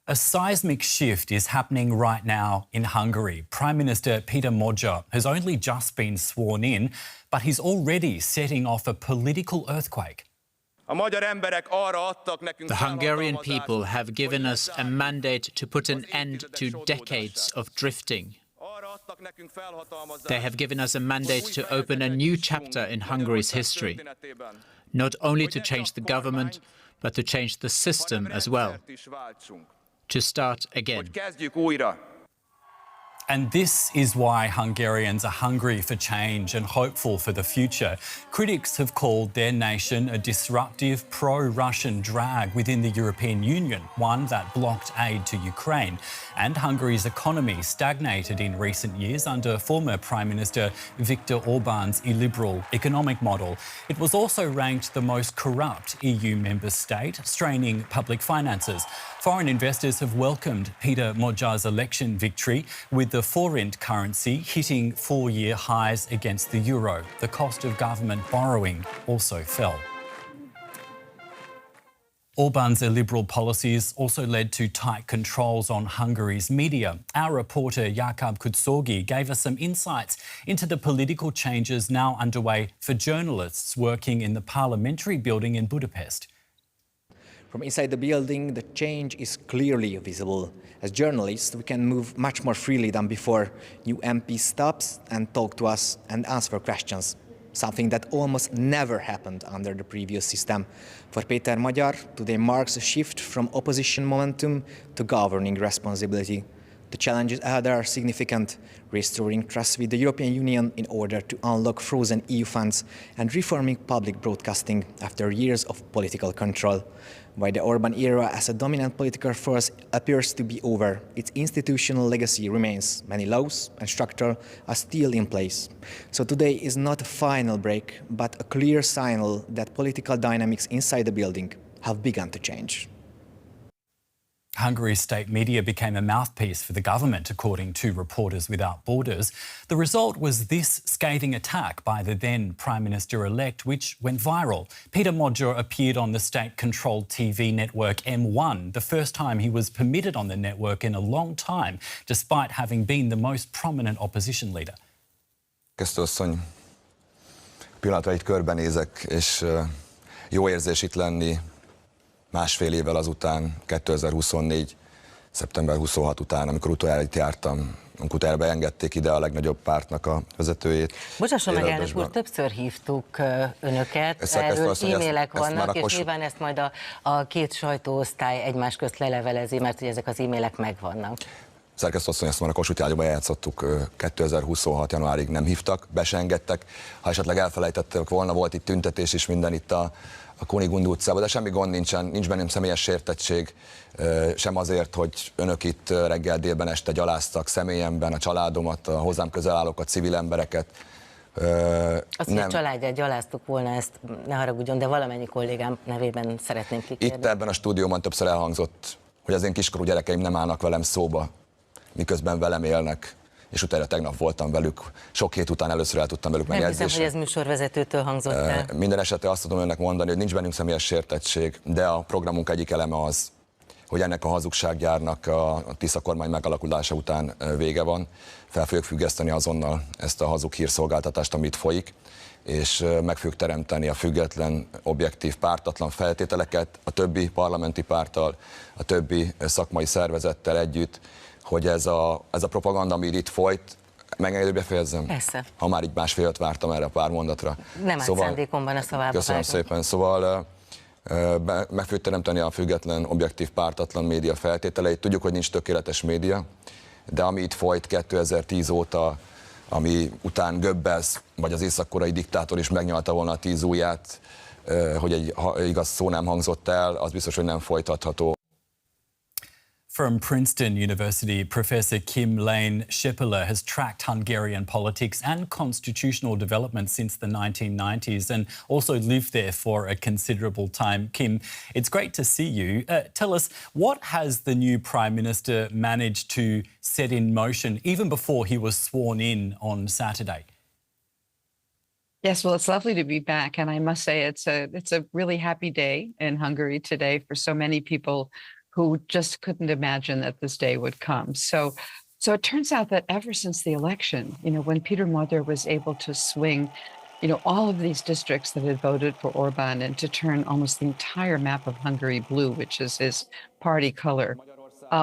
A seismic shift is happening right now in Hungary. Prime Minister Peter Magyar has only just been sworn in, but he's already setting off a political earthquake. The Hungarian people have given us a mandate to put an end to decades of drifting. They have given us a mandate to open a new chapter in Hungary's history, not only to change the government, but to change the system as well, to start again. And this is why Hungarians are hungry for change and hopeful for the future. Critics have called their nation a disruptive pro-Russian drag within the European Union, one that blocked aid to Ukraine. And Hungary's economy stagnated in recent years under former Prime Minister Viktor Orban's illiberal economic model. It was also ranked the most corrupt EU member state, straining public finances. Foreign investors have welcomed Peter Magyar's election victory, with the forint currency hitting four-year highs against the euro. The cost of government borrowing also fell. Orban's illiberal policies also led to tight controls on Hungary's media. Our reporter Jakab Kuczogi gave us some insights into the political changes now underway for journalists working in the parliamentary building in Budapest. From inside the building, the change is clearly visible. As journalists, we can move much more freely than before. New MP stops and talk to us and answer questions, something that almost never happened under the previous system. For Peter Magyar, today marks a shift from opposition momentum to governing responsibility. The challenges ahead are significant: restoring trust with the European Union in order to unlock frozen EU funds and reforming public broadcasting after years of political control. While the Orban era as a dominant political force appears to be over, its institutional legacy remains. Many laws and structures are still in place. So today is not a final break, but a clear signal that political dynamics inside the building have begun to change. Hungary's state media became a mouthpiece for the government, according to Reporters Without Borders. The result was this scathing attack by the then Prime Minister-elect, which went viral. Peter Magyar appeared on the state-controlled TV network M1, the first time he was permitted on the network in a long time, despite having been the most prominent opposition leader. Asszony, pillanatra itt körbenézek, és jó érzés itt lenni. Másfél évvel azután, 2024. szeptember 26 után, amikor utoljára itt jártam, amikor utoljára beengedték ide a legnagyobb pártnak a vezetőjét. Bocsásson meg, elnök úr, többször hívtuk önöket, erről e-mailek vannak, és nyilván ezt majd a két sajtóosztály egymás közt lelevelezi, mert hogy ezek az e-mailek megvannak. Szerkesztő asszony, ezt már a Kossuth ágyban játszottuk, 2026. januárig nem hívtak, be se engedtek. Ha esetleg elfelejtettek volna, volt itt tüntetés is, minden itt a Kunigund utcában, de semmi gond nincsen, nincs bennem személyes sértettség, sem azért, hogy önök itt reggel, délben, este gyaláztak személyemben a családomat, a hozzám közel állókat, civil embereket. Azt, hogy a családját gyaláztuk volna, ezt ne haragudjon, de valamennyi kollégám nevében szeretném kikérni. Itt ebben a stúdióban többször elhangzott, hogy az én kiskorú gyerekeim nem állnak velem szóba, miközben velem élnek. És utána tegnap voltam velük, sok hét után először el tudtam velük megjegyzni. Nem hiszem, hogy ez műsorvezetőtől hangzott el. Minden esetre azt tudom önnek mondani, hogy nincs bennünk személyes sértettség, de a programunk egyik eleme az, hogy ennek a hazugsággyárnak a Tisza kormány megalakulása után vége van. Fel fogjuk függeszteni azonnal ezt a hazug hírszolgáltatást, amit folyik, és meg fogjuk teremteni a független, objektív, pártatlan feltételeket a többi parlamenti párttal, a többi szakmai szervezettel együtt, hogy ez a propaganda, ami itt folyt, megengedő befejezzem? Persze. Ha már így másfél évet vártam erre a pár mondatra. Nem állt szándékomban a szavába. Köszönöm szépen. Szóval meg fogjuk teremteni a független, objektív, pártatlan média feltételeit. Tudjuk, hogy nincs tökéletes média, de ami itt folyt 2010 óta, ami után Goebbels vagy az észak-koreai diktátor is megnyalta volna a 10 ujját, hogy egy igaz szó nem hangzott el, az biztos, hogy nem folytatható. From Princeton University, Professor Kim Lane Scheppele has tracked Hungarian politics and constitutional development since the 1990s and also lived there for a considerable time. Kim, it's great to see you. Tell us, what has the new Prime Minister managed to set in motion even before he was sworn in on Saturday? Yes, well, it's lovely to be back, and I must say it's a really happy day in Hungary today for so many people who just couldn't imagine that this day would come. So it turns out that ever since the election, when Peter Magyar was able to swing, all of these districts that had voted for Orban and to turn almost the entire map of Hungary blue, which is his party color,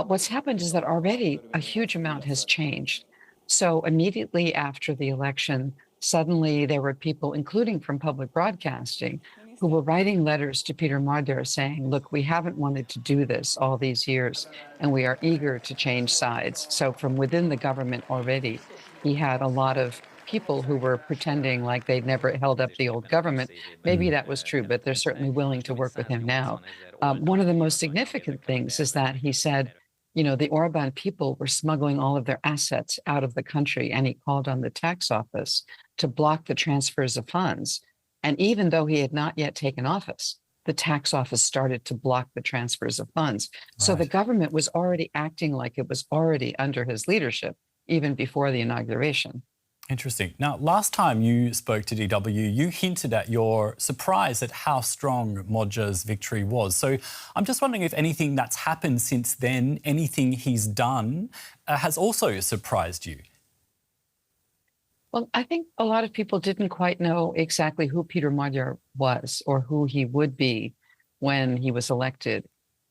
what's happened is that already a huge amount has changed. So immediately after the election, suddenly there were people, including from public broadcasting, who were writing letters to Peter Magyar saying, look, we haven't wanted to do this all these years, and we are eager to change sides. So from within the government already, he had a lot of people who were pretending like they'd never held up the old government. Maybe that was true, but they're certainly willing to work with him now. One of the most significant things is that he said, the Orban people were smuggling all of their assets out of the country, and he called on the tax office to block the transfers of funds. And even though he had not yet taken office, the tax office started to block the transfers of funds. Right. So the government was already acting like it was already under his leadership, even before the inauguration. Interesting. Now, last time you spoke to DW, you hinted at your surprise at how strong Magyar's victory was. So I'm just wondering if anything that's happened since then, anything he's done, has also surprised you. Well, I think a lot of people didn't quite know exactly who Peter Magyar was or who he would be when he was elected.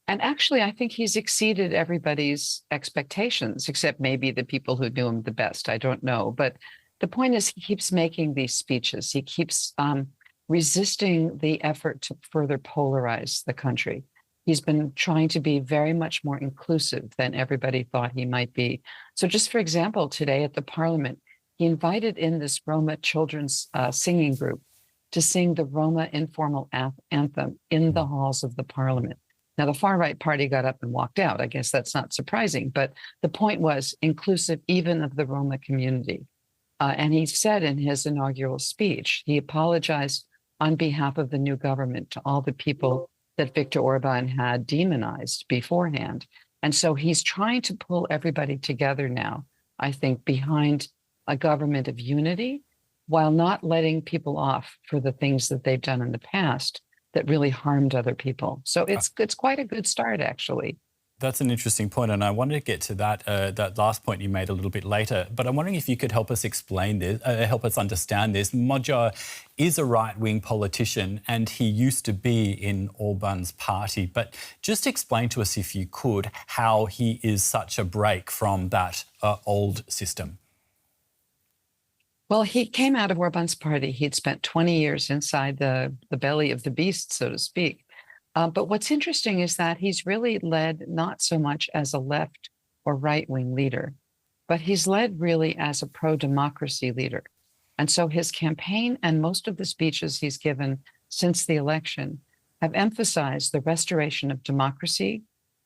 And actually, I think he's exceeded everybody's expectations, except maybe the people who knew him the best. I don't know. But the point is, he keeps making these speeches. He keeps resisting the effort to further polarize the country. He's been trying to be very much more inclusive than everybody thought he might be. So just for example, today at the parliament, he invited in this Roma children's singing group to sing the Roma informal anthem in the halls of the parliament. Now, the far-right party got up and walked out. I guess that's not surprising, but the point was inclusive even of the Roma community. And he said in his inaugural speech, he apologized on behalf of the new government to all the people that Viktor Orban had demonized beforehand. And so he's trying to pull everybody together now, I think, behind a government of unity, while not letting people off for the things that they've done in the past that really harmed other people. So it's quite a good start, actually. That's an interesting point, and I wanted to get to that last point you made a little bit later. But I'm wondering if you could help us explain this, help us understand this. Magyar is a right-wing politician, and he used to be in Orban's party. But just explain to us, if you could, how he is such a break from that old system. Well, he came out of Orban's party. He'd spent 20 years inside the belly of the beast, so to speak. But what's interesting is that he's really led not so much as a left or right-wing leader, but he's led really as a pro-democracy leader. And so his campaign and most of the speeches he's given since the election have emphasized the restoration of democracy,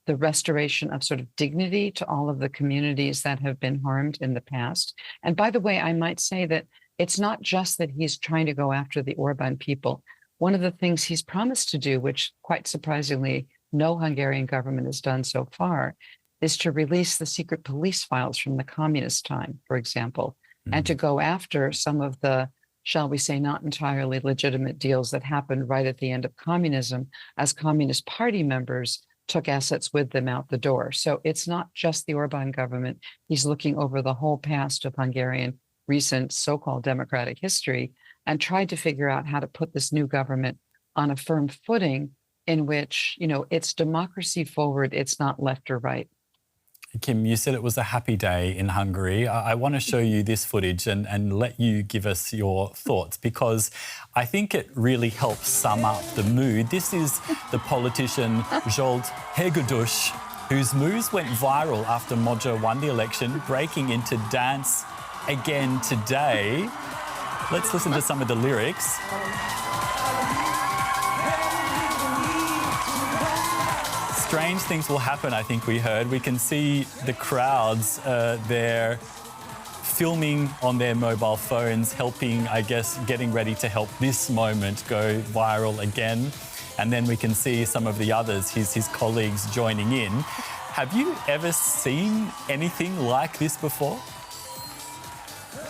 the restoration of sort of dignity to all of the communities that have been harmed in the past. And by the way, I might say that it's not just that he's trying to go after the Orban people. One of the things he's promised to do, which quite surprisingly no Hungarian government has done so far, is to release the secret police files from the communist time, for example, and to go after some of the, shall we say, not entirely legitimate deals that happened right at the end of communism as Communist Party members took assets with them out the door. So it's not just the Orban government. He's looking over the whole past of Hungarian recent so-called democratic history and tried to figure out how to put this new government on a firm footing in which, it's democracy forward, it's not left or right. Kim, you said it was a happy day in Hungary. I want to show you this footage and let you give us your thoughts, because I think it really helps sum up the mood. This is the politician Zsolt Hegedűs, whose moves went viral after Magyar won the election, breaking into dance again today. Let's listen to some of the lyrics. Strange things will happen, I think we heard. We can see the crowds there filming on their mobile phones, helping, I guess, getting ready to help this moment go viral again. And then we can see some of the others, his colleagues, joining in. Have you ever seen anything like this before?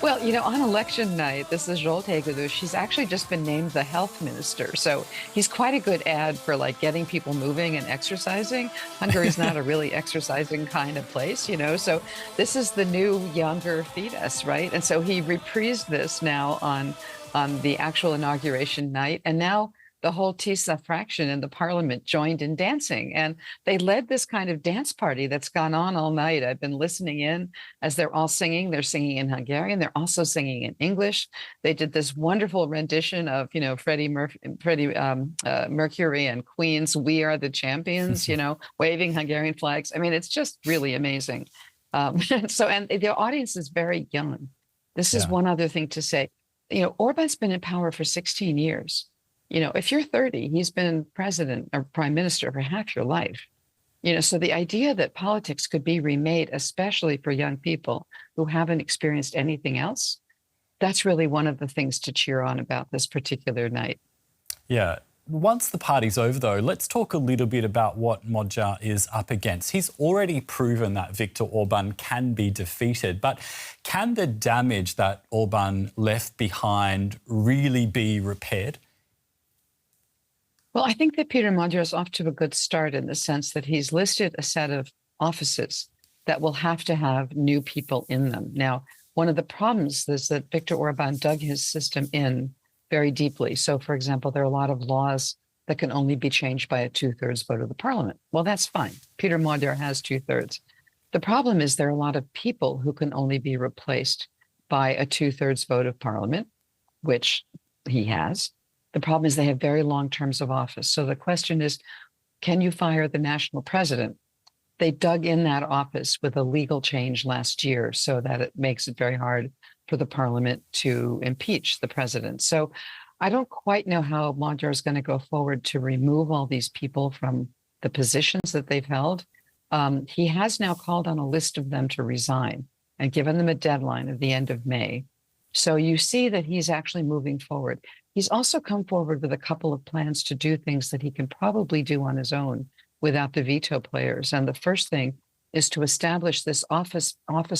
Well, you know, on election night, this is Zsolt Hegedűs. She's actually just been named the health minister. So he's quite a good ad for like getting people moving and exercising. Hungary's not a really exercising kind of place, you know. So this is the new younger Fidesz, right? And so he reprised this now on the actual inauguration night. And now the whole TISA fraction in the parliament joined in dancing. And they led this kind of dance party that's gone on all night. I've been listening in as they're all singing. They're singing in Hungarian. They're also singing in English. They did this wonderful rendition of, you know, Freddie Mercury and Queen's "We Are the Champions," you know, waving Hungarian flags. I mean, it's just really amazing. And the audience is very young. This is one other thing to say. You know, Orban's been in power for 16 years. You know, if you're 30, he's been president or prime minister for half your life. You know, so the idea that politics could be remade, especially for young people who haven't experienced anything else, that's really one of the things to cheer on about this particular night. Yeah. Once the party's over, though, let's talk a little bit about what Magyar is up against. He's already proven that Viktor Orban can be defeated, but can the damage that Orban left behind really be repaired? Well, I think that Peter Magyar is off to a good start in the sense that he's listed a set of offices that will have to have new people in them. Now, one of the problems is that Viktor Orban dug his system in very deeply. So, for example, there are a lot of laws that can only be changed by a 2/3 vote of the parliament. Well, that's fine. Peter Magyar has 2/3. The problem is there are a lot of people who can only be replaced by a 2/3 vote of parliament, which he has. The problem is they have very long terms of office. So the question is, can you fire the national president? They dug in that office with a legal change last year so that it makes it very hard for the parliament to impeach the president. So I don't quite know how Magyar is going to go forward to remove all these people from the positions that they've held. He has now called on a list of them to resign and given them a deadline of the end of May. So you see that he's actually moving forward. He's also come forward with a couple of plans to do things that he can probably do on his own without the veto players. And the first thing is to establish this office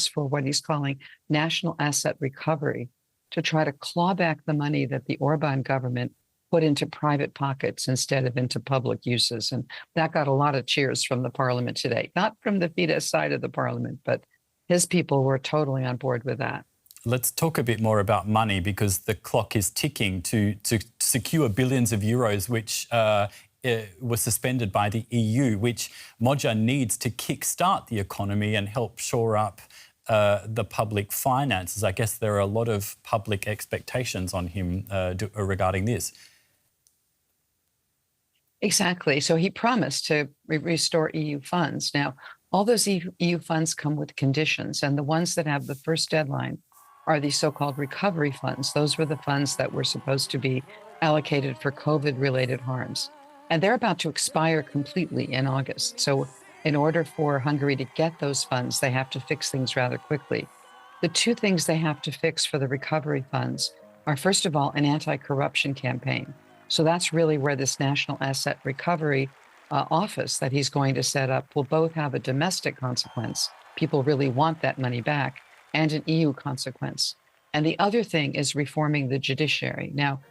for what he's calling national asset recovery, to try to claw back the money that the Orban government put into private pockets instead of into public uses. And that got a lot of cheers from the parliament today, not from the Fidesz side of the parliament, but his people were totally on board with that. Let's talk a bit more about money, because the clock is ticking to secure billions of euros, which was suspended by the EU, which Magyar needs to kickstart the economy and help shore up the public finances. I guess there are a lot of public expectations on him regarding this. Exactly. So he promised to restore EU funds. Now, all those EU funds come with conditions, and the ones that have the first deadline are the so-called recovery funds. Those were the funds that were supposed to be allocated for COVID-related harms. And they're about to expire completely in August. So in order for Hungary to get those funds, they have to fix things rather quickly. The two things they have to fix for the recovery funds are, first of all, an anti-corruption campaign. So that's really where this National Asset Recovery office that he's going to set up will both have a domestic consequence. People really want that money back, and an EU consequence. And the other thing is reforming the judiciary. Now,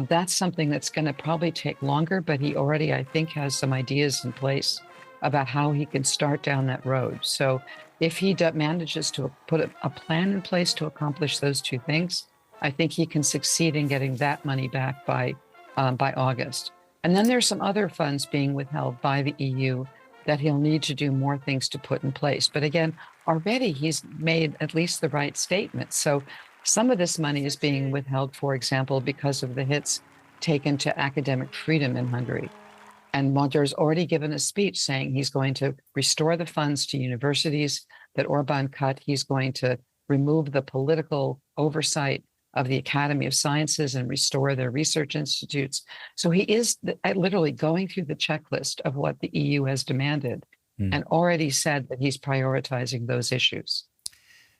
that's something that's going to probably take longer, but he already, I think, has some ideas in place about how he can start down that road. So if he manages to put a plan in place to accomplish those two things, I think he can succeed in getting that money back by August. And then there's some other funds being withheld by the EU that he'll need to do more things to put in place. But again, already he's made at least the right statement. So some of this money is being withheld, for example, because of the hits taken to academic freedom in Hungary. And Magyar's already given a speech saying he's going to restore the funds to universities that Orban cut. He's going to remove the political oversight of the Academy of Sciences and restore their research institutes. So he is literally going through the checklist of what the EU has demanded and already said that he's prioritizing those issues.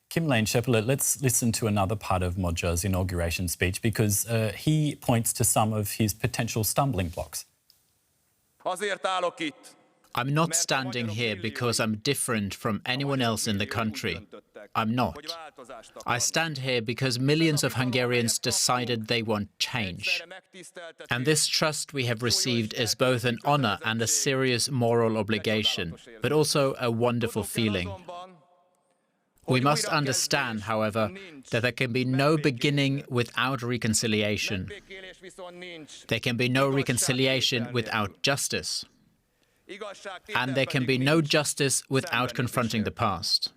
Kim Lane, Scheppele, let's listen to another part of Magyar's inauguration speech, because he points to some of his potential stumbling blocks. I'm not standing here because I'm different from anyone else in the country. I'm not. I stand here because millions of Hungarians decided they want change. And this trust we have received is both an honor and a serious moral obligation, but also a wonderful feeling. We must understand, however, that there can be no beginning without reconciliation. There can be no reconciliation without justice. And there can be no justice without confronting the past.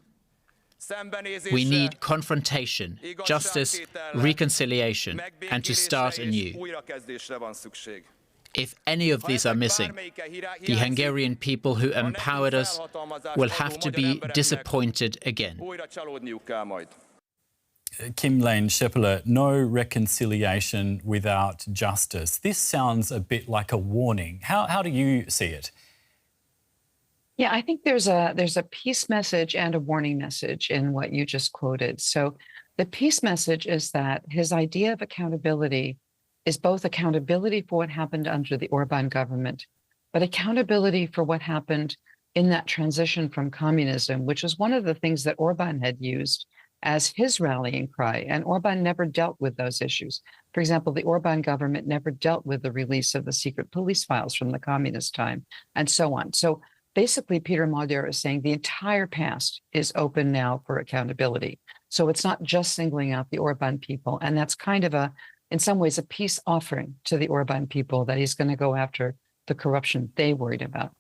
We need confrontation, justice, reconciliation, and to start anew. If any of these are missing, the Hungarian people who empowered us will have to be disappointed again. Kimlane Scheppele, no reconciliation without justice. This sounds a bit like a warning. How do you see it? Yeah, I think there's a peace message and a warning message in what you just quoted. So the peace message is that his idea of accountability is both accountability for what happened under the Orbán government, but accountability for what happened in that transition from communism, which was one of the things that Orbán had used as his rallying cry. And Orbán never dealt with those issues. For example, the Orbán government never dealt with the release of the secret police files from the communist time, and so on. So basically, Peter Magyar is saying the entire past is open now for accountability. So it's not just singling out the Orbán people. And that's kind of in some ways, a peace offering to the Orbán people that he's going to go after the corruption they worried about.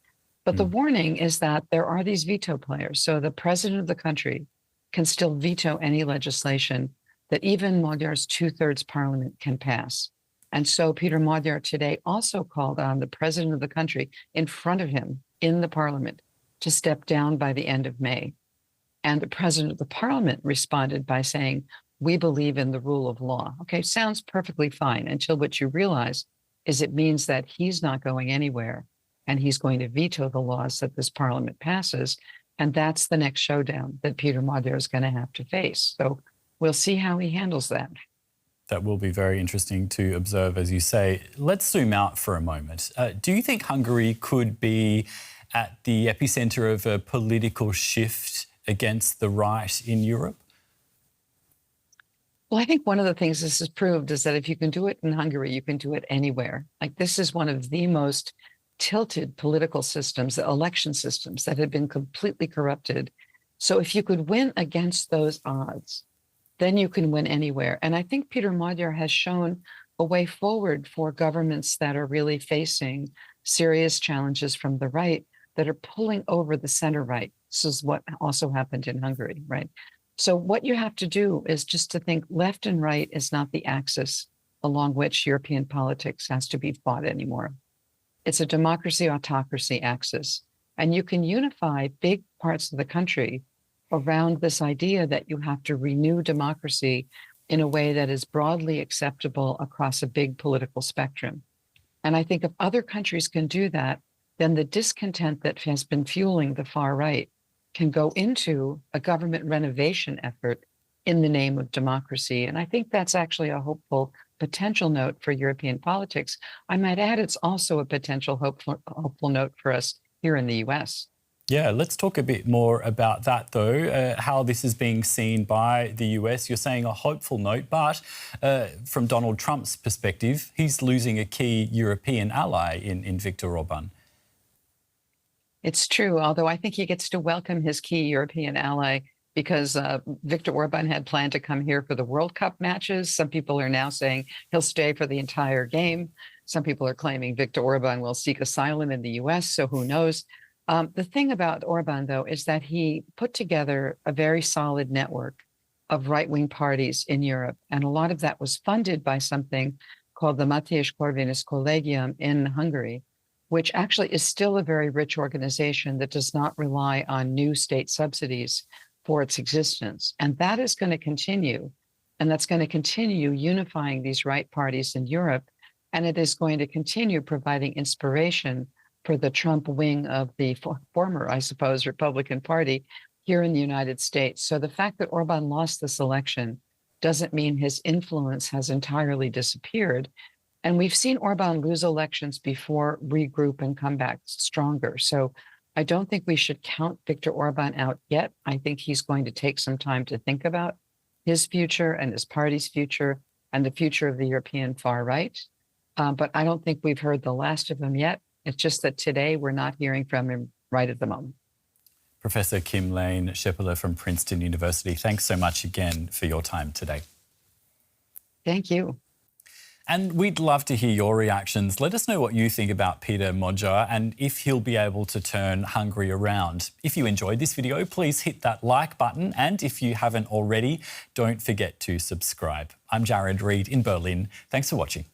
But the warning is that there are these veto players. So the president of the country can still veto any legislation that even Magyar's 2/3 parliament can pass. And so Peter Magyar today also called on the president of the country in front of him in the parliament to step down by the end of May. And the president of the parliament responded by saying, we believe in the rule of law. Okay, sounds perfectly fine until what you realize is it means that he's not going anywhere and he's going to veto the laws that this parliament passes. And that's the next showdown that Peter Magyar is going to have to face. So we'll see how he handles that. That will be very interesting to observe, as you say. Let's zoom out for a moment. Do you think Hungary could be at the epicenter of a political shift against the right in Europe? Well, I think one of the things this has proved is that if you can do it in Hungary, you can do it anywhere. Like, this is one of the most tilted political systems, election systems that have been completely corrupted. So if you could win against those odds, then you can win anywhere. And I think Peter Magyar has shown a way forward for governments that are really facing serious challenges from the right that are pulling over the center right. This is what also happened in Hungary, right? So what you have to do is just to think left and right is not the axis along which European politics has to be fought anymore. It's a democracy-autocracy axis. And you can unify big parts of the country around this idea that you have to renew democracy in a way that is broadly acceptable across a big political spectrum. And I think if other countries can do that, then the discontent that has been fueling the far right can go into a government renovation effort in the name of democracy. And I think that's actually a hopeful potential note for European politics. I might add, it's also a potential hopeful note for us here in the US. Yeah, let's talk a bit more about that, though, how this is being seen by the US. You're saying a hopeful note, but from Donald Trump's perspective, he's losing a key European ally in Viktor Orban. It's true, although I think he gets to welcome his key European ally because Viktor Orban had planned to come here for the World Cup matches. Some people are now saying he'll stay for the entire game. Some people are claiming Viktor Orban will seek asylum in the US, so who knows? The thing about Orban, though, is that he put together a very solid network of right-wing parties in Europe. And a lot of that was funded by something called the Mateusz Corvinus Collegium in Hungary, which actually is still a very rich organization that does not rely on new state subsidies for its existence. And that is going to continue. And that's going to continue unifying these right parties in Europe. And it is going to continue providing inspiration for the Trump wing of the former, I suppose, Republican Party here in the United States. So the fact that Orban lost this election doesn't mean his influence has entirely disappeared. And we've seen Orban lose elections before, regroup, and come back stronger. So I don't think we should count Viktor Orban out yet. I think he's going to take some time to think about his future and his party's future and the future of the European far right. But I don't think we've heard the last of him yet. It's just that today we're not hearing from him right at the moment. Professor Kim Lane Scheppele from Princeton University, thanks so much again for your time today. Thank you. And we'd love to hear your reactions. Let us know what you think about Peter Magyar and if he'll be able to turn Hungary around. If you enjoyed this video, please hit that like button. And if you haven't already, don't forget to subscribe. I'm Jared Reid in Berlin. Thanks for watching.